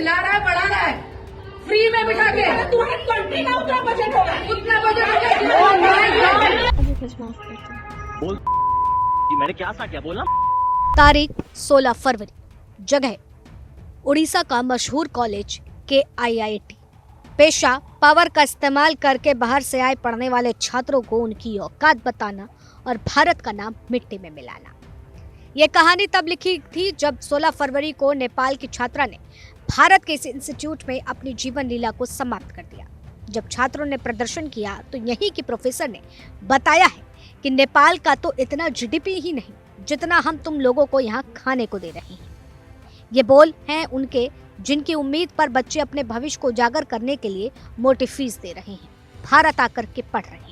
खिला रहा है, बढ़ा रहा है, फ्री में बिठा के। तुम्हारे कंट्री का उतना बजट होगा, उतना बजट होगा। बोल मैंने क्या सा क्या बोला। तारीख 16 फरवरी, जगह उड़ीसा का मशहूर कॉलेज KIIT। पेशा पावर का इस्तेमाल करके बाहर से आए पढ़ने वाले छात्रों को उनकी औकात बताना और भारत का नाम मिट्टी में मिलाना। ये कहानी तब लिखी थी जब 16 फरवरी को नेपाल की छात्रा ने भारत के इस इंस्टीट्यूट में अपनी जीवन लीला को समाप्त कर दिया। जब छात्रों ने प्रदर्शन किया तो यहीं के प्रोफेसर ने बताया है कि नेपाल का तो इतना GDP ही नहीं जितना हम तुम लोगों को यहाँ खाने को दे रहे हैं। ये बोल हैं उनके, जिनकी उम्मीद पर बच्चे अपने भविष्य को उजागर करने के लिए मोटी फीस दे रहे हैं, भारत आकर के पढ़ रहे हैं।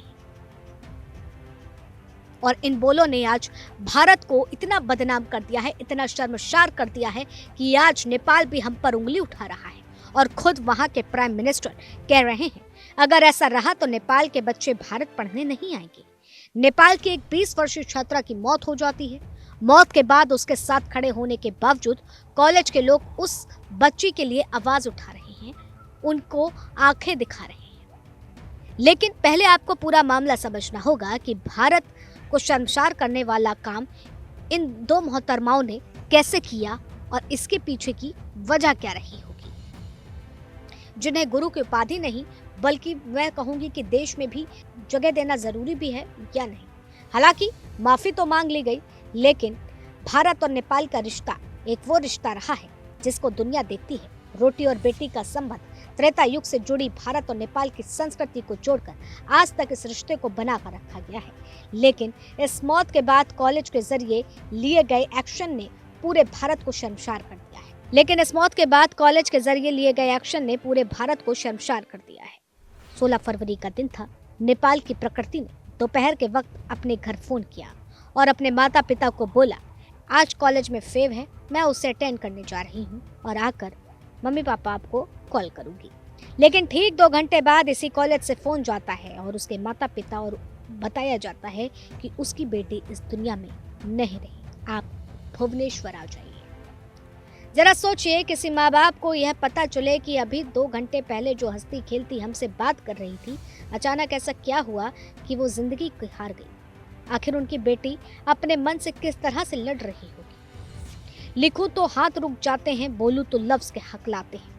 और इन बोलों ने आज भारत को इतना बदनाम कर दिया है, इतना शर्मसार कर दिया है कि आज नेपाल भी हम पर उंगली उठा रहा है। और खुद वहां के प्राइम मिनिस्टर कह रहे हैं अगर ऐसा रहा तो नेपाल के बच्चे भारत पढ़ने नहीं आएंगे। नेपाल की एक 20 वर्षीय छात्रा की मौत हो जाती है। मौत के बाद उसके साथ खड़े होने के बावजूद कॉलेज के लोग उस बच्ची के लिए आवाज उठा रहे हैं, उनको आंखें दिखा रहे हैं। लेकिन पहले आपको पूरा मामला समझना होगा कि भारत को शर्मसार करने वाला काम इन दो मोहतरमाओं ने कैसे किया और इसके पीछे की वजह क्या रही होगी, जिन्हें गुरु की उपाधि नहीं बल्कि मैं कहूंगी कि देश में भी जगह देना जरूरी भी है या नहीं। हालांकि माफी तो मांग ली गई, लेकिन भारत और नेपाल का रिश्ता एक वो रिश्ता रहा है जिसको दुनिया देखती है। रोटी और बेटी का संबंध त्रेता युग से जुड़ी भारत और नेपाल की संस्कृति को जोड़कर आज तक इस रिश्ते को बनाकर रखा गया है। लेकिन इस मौत के बाद कॉलेज के जरिए लिए गए एक्शन ने पूरे भारत को शर्मसार कर दिया है। 16 फरवरी का दिन था। नेपाल की प्रकृति ने दोपहर के वक्त अपने घर फोन किया और अपने माता पिता को बोला आज कॉलेज में फेव है, मैं उसे अटेंड करने जा रही हूँ और आकर मम्मी पापा आपको कॉल करूंगी। लेकिन ठीक 2 घंटे बाद इसी कॉलेज से फोन जाता है और उसके माता पिता और बताया जाता है कि उसकी बेटी इस दुनिया में नहीं रही, आप भुवनेश्वर आ जाइए। जरा सोचिए, किसी माँ बाप को यह पता चले कि अभी 2 घंटे पहले जो हंसती खेलती हमसे बात कर रही थी, अचानक ऐसा क्या हुआ कि वो जिंदगी को हार गई। आखिर उनकी बेटी अपने मन से किस तरह से लड़ रही होगी। लिखूं तो हाथ रुक जाते हैं, बोलूं तो लफ्ज के हकलाते हैं।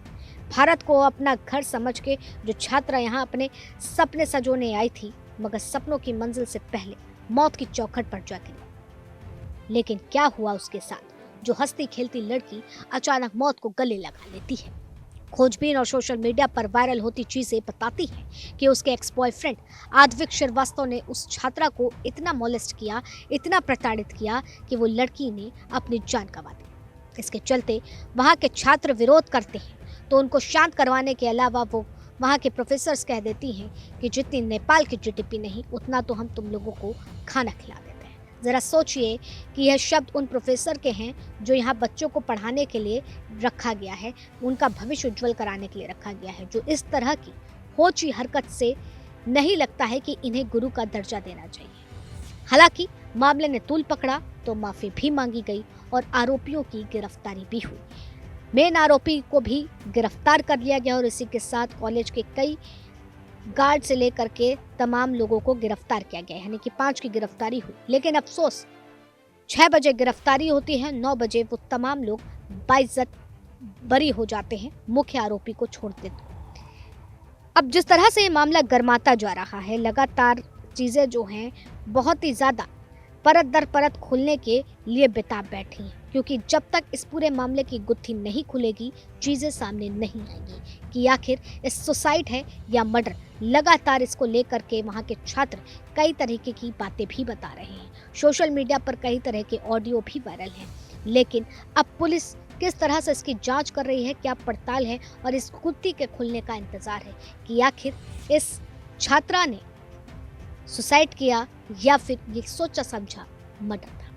भारत को अपना घर समझ के जो छात्रा यहाँ अपने सपने सजोने आई थी, मगर सपनों की मंजिल से पहले मौत की चौखट पर जा गिरी। लेकिन क्या हुआ उसके साथ? जो हंसती खेलती लड़की अचानक मौत को गले लगा लेती है। खोजबीन और सोशल मीडिया पर वायरल होती चीजें बताती हैं कि उसके एक्स बॉयफ्रेंड आद्विक श्रीवास्तव ने उस छात्रा को इतना मोलेस्ट किया, इतना प्रताड़ित किया कि वो लड़की ने अपनी जान गंवा दी। इसके चलते वहाँ के छात्र विरोध करते हैं तो उनको शांत करवाने के अलावा वो वहाँ के प्रोफेसर्स कह देती हैं कि जितनी नेपाल की GDP नहीं उतना तो हम तुम लोगों को खाना खिला देते हैं। ज़रा सोचिए कि यह शब्द उन प्रोफेसर के हैं जो यहाँ बच्चों को पढ़ाने के लिए रखा गया है, उनका भविष्य उज्जवल कराने के लिए रखा गया है, जो इस तरह की होची हरकत से नहीं लगता है कि इन्हें गुरु का दर्जा देना चाहिए। हालांकि मामले ने तूल पकड़ा तो माफ़ी भी मांगी गई और आरोपियों की गिरफ्तारी भी हुई। मेन आरोपी को भी गिरफ्तार कर लिया गया और इसी के साथ कॉलेज के कई गार्ड से लेकर के तमाम लोगों को गिरफ्तार किया गया, यानी कि 5 की गिरफ्तारी हुई। लेकिन अफसोस 6 बजे गिरफ्तारी होती है, 9 बजे वो तमाम लोग बाइज्जत बरी हो जाते हैं, मुख्य आरोपी को छोड़ देते। अब जिस तरह से ये मामला गर्माता जा रहा है, लगातार चीज़ें जो हैं बहुत ही ज़्यादा परत दर परत खुलने के लिए बेताब बैठी हैं, क्योंकि जब तक इस पूरे मामले की गुत्थी नहीं खुलेगी चीज़ें सामने नहीं आएंगी कि आखिर इस सुसाइड है या मर्डर। लगातार इसको लेकर के वहाँ के छात्र कई तरीके की बातें भी बता रहे हैं, सोशल मीडिया पर कई तरह के ऑडियो भी वायरल हैं। लेकिन अब पुलिस किस तरह से इसकी जांच कर रही है, क्या पड़ताल है और इस गुत्थी के खुलने का इंतज़ार है कि आखिर इस छात्रा ने सुसाइड किया या फिर ये सोचा समझा मर्डर था।